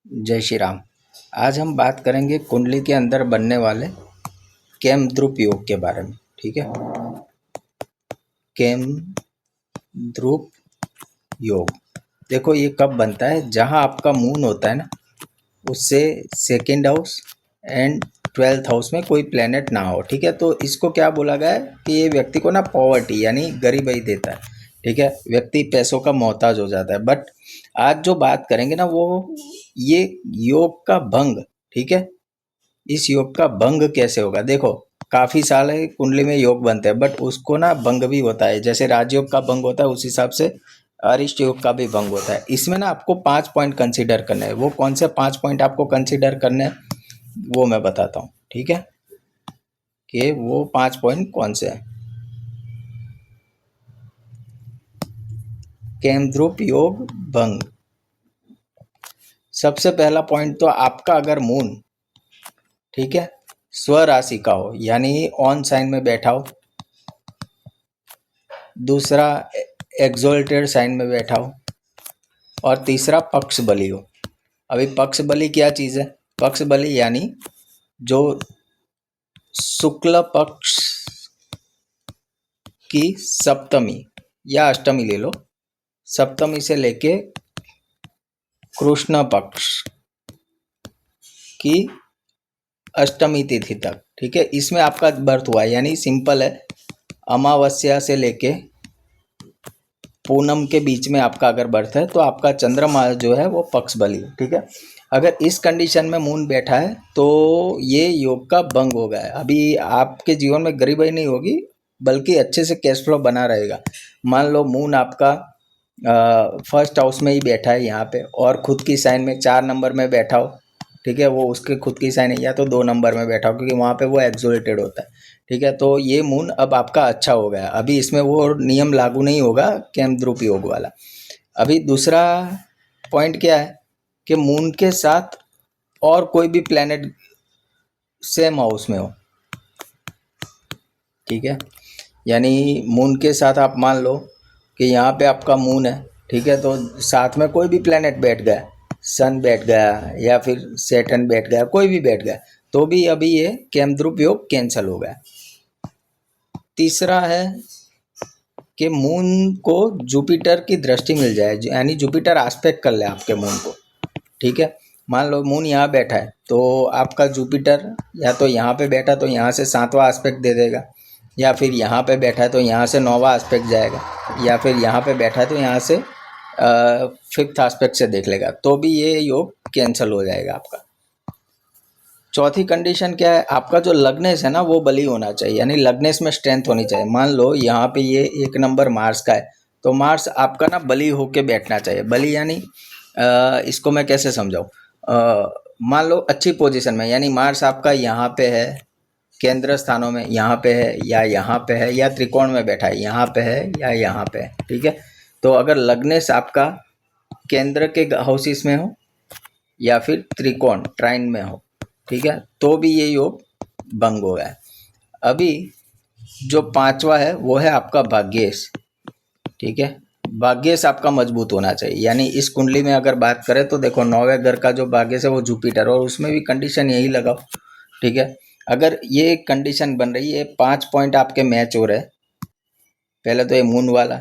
जय श्री राम। आज हम बात करेंगे कुंडली के अंदर बनने वाले केमद्रुप योग के बारे में। ठीक है, केमद्रुप योग देखो ये कब बनता है, जहाँ आपका मून होता है ना, उससे second house and 12th house में कोई प्लेनेट ना हो। ठीक है, तो इसको क्या बोला गया है कि ये व्यक्ति को ना पॉवर्टी यानी गरीबी देता है। ठीक है, व्यक्ति पैसों का मोहताज हो जाता है। बट आज जो बात करेंगे ना वो ये योग का भंग। ठीक है, इस योग का भंग कैसे होगा। देखो काफी साल है कुंडली में योग बनते हैं, बट उसको ना भंग भी होता है। जैसे राजयोग का भंग होता है उस हिसाब से अरिष्ट योग का भी भंग होता है। इसमें ना आपको 5 पॉइंट कंसीडर करने हैं। वो कौन से 5 पॉइंट आपको कंसीडर करने हैं वो मैं बताता हूँ। ठीक है, कि वो 5 पॉइंट कौन से हैं। केमद्रुप योग भंग, सबसे पहला पॉइंट तो आपका अगर मून, ठीक है, स्वराशि का हो यानी ऑन साइन में बैठा हो। दूसरा एक्सोल्टेड साइन में बैठा हो। और तीसरा पक्ष बली हो। अभी पक्ष बली क्या चीज़ है? पक्ष बली यानी जो शुक्ल पक्ष की सप्तमी या अष्टमी ले लो, सप्तमी से लेके कृष्ण पक्ष की अष्टमी तिथि तक। ठीक है, इसमें आपका बर्थ हुआ है, यानी सिंपल है, अमावस्या से लेके पूनम के बीच में आपका अगर बर्थ है तो आपका चंद्रमा जो है वो पक्ष बली है। ठीक है, अगर इस कंडीशन में मून बैठा है तो ये योग का भंग हो गया है। अभी आपके जीवन में गरीबी नहीं होगी, बल्कि अच्छे से कैश फ्लो बना रहेगा। मान लो मून आपका फर्स्ट हाउस में ही बैठा है यहाँ पे, और खुद की साइन में 4 नंबर में बैठा हो। ठीक है, वो उसके खुद की साइन है, या तो 2 नंबर में बैठा हो क्योंकि वहाँ पे वो एक्सोल्टेड होता है। ठीक है, तो ये मून अब आपका अच्छा हो गया। अभी इसमें वो नियम लागू नहीं होगा केमद्रुप योग वाला। अभी दूसरा पॉइंट क्या है कि मून के साथ और कोई भी प्लेनेट सेम हाउस में हो। ठीक है, यानी मून के साथ आप मान लो कि यहाँ पे आपका मून है। ठीक है, तो साथ में कोई भी प्लेनेट बैठ गया, सन बैठ गया या फिर सैटर्न बैठ गया, कोई भी बैठ गया, तो भी अभी ये केमद्रुप योग कैंसिल हो गया। तीसरा है कि मून को जुपिटर की दृष्टि मिल जाए, यानी जुपिटर आस्पेक्ट कर ले आपके मून को। ठीक है, मान लो मून यहाँ बैठा है तो आपका जुपिटर या तो यहाँ पे बैठा तो यहाँ से 7वां एस्पेक्ट दे देगा, या फिर यहाँ पे बैठा है तो यहाँ से 9वां एस्पेक्ट जाएगा, या फिर यहाँ पे बैठा है तो यहाँ से 5th एस्पेक्ट से देख लेगा, तो भी ये योग कैंसिल हो जाएगा आपका। चौथी कंडीशन क्या है, आपका जो लग्नेश है ना वो बली होना चाहिए, यानी लग्नेश में स्ट्रेंथ होनी चाहिए। मान लो यहाँ पे ये 1 नंबर मार्स का है तो मार्स आपका ना बली होके बैठना चाहिए। बली यानी इसको मैं कैसे समझाऊँ, मान लो अच्छी पोजीशन में, यानी मार्स आपका यहाँ पे है, केंद्र स्थानों में यहाँ पे है या यहाँ पे है, या त्रिकोण में बैठा है यहाँ पे है या यहाँ पे है। ठीक है, तो अगर लग्नेश आपका केंद्र के हाउसेस में हो या फिर त्रिकोण ट्राइन में हो, ठीक है, तो भी ये योग भंग हो गया है। अभी जो 5वां है वो है आपका भाग्येश। ठीक है, भाग्येश आपका मजबूत होना चाहिए, यानी इस कुंडली में अगर बात करें तो देखो 9वें घर का जो भाग्येश है वो जुपिटर, और उसमें भी कंडीशन यही लगाओ। ठीक है, अगर ये कंडीशन बन रही है, 5 पॉइंट आपके मैच हो रहे, पहले तो ये मून वाला,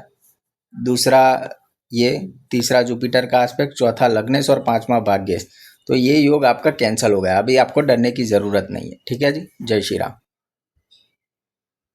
दूसरा ये, तीसरा जुपिटर का एस्पेक्ट, चौथा लग्नेश और 5वां भाग्येश, तो ये योग आपका कैंसिल हो गया। अभी आपको डरने की ज़रूरत नहीं है। ठीक है जी, जय श्री राम।